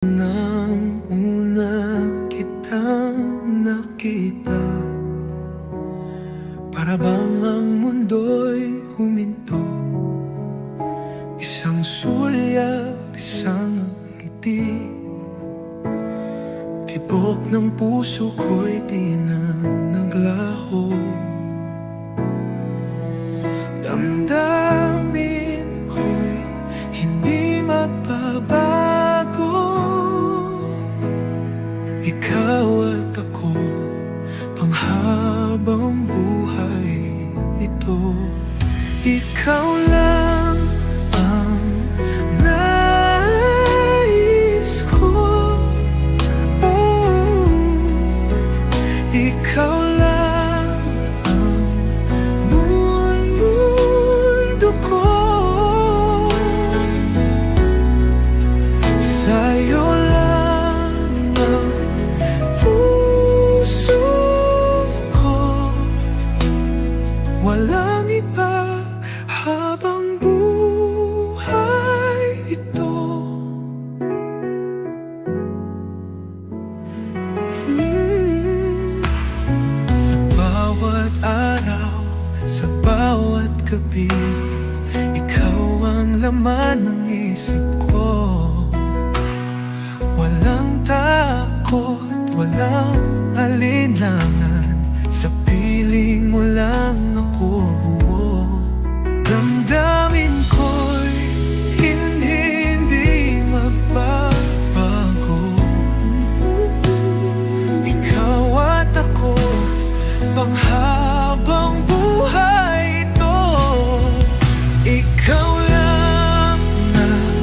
Nang una kitang nakita, para bang ang mundo'y huminto. Isang sulyap, isang ngiti, tibok ng puso ko'y di na naglaho. Damdamin ko'y hindi magbabago. Ikaw at ako, panghabang buhay ito. Ikaw lang ang nais ko. Oh, ikaw lang ang mundo ko. Sa'yo lang ang puso ko, walang iba habang buhay ito. Sa bawat araw, sa bawat gabi, ikaw ang laman ng isip ko. Walang takot, walang alinlangan, sa piling mo lang ako buo. Damdamin ko'y hindi magbabago. Ikaw at ako, panghabang buhay ito. Ikaw lang ang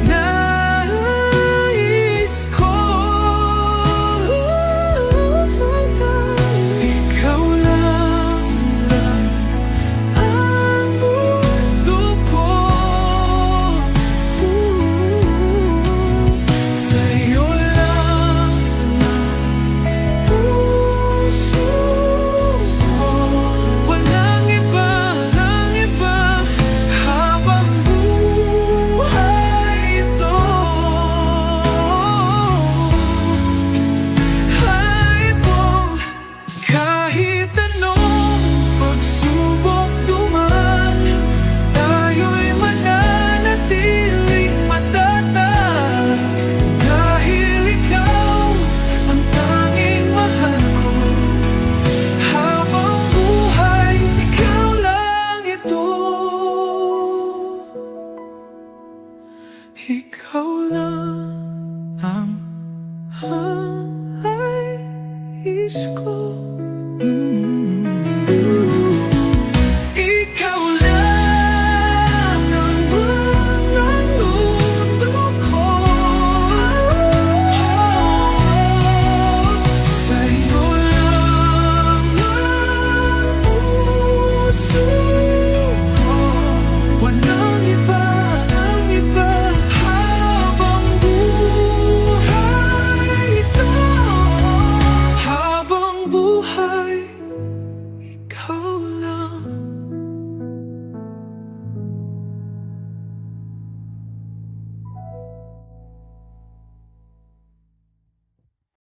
nais ko. Ikaw lang ang mundo ko. Sa'yo lang ang puso ko, walang iba habang buhay ito. Kahit anong pagsubok duman, tayo'y mananatiling matatag. Dahil ikaw ang tanging mahal ko, habang buhay, ikaw lang ito. Ikaw lang ang nais ko. Ikaw lang ang mundo ko. Sa'yo lang ang puso ko, walang iba habang buhay ito. Habang buhay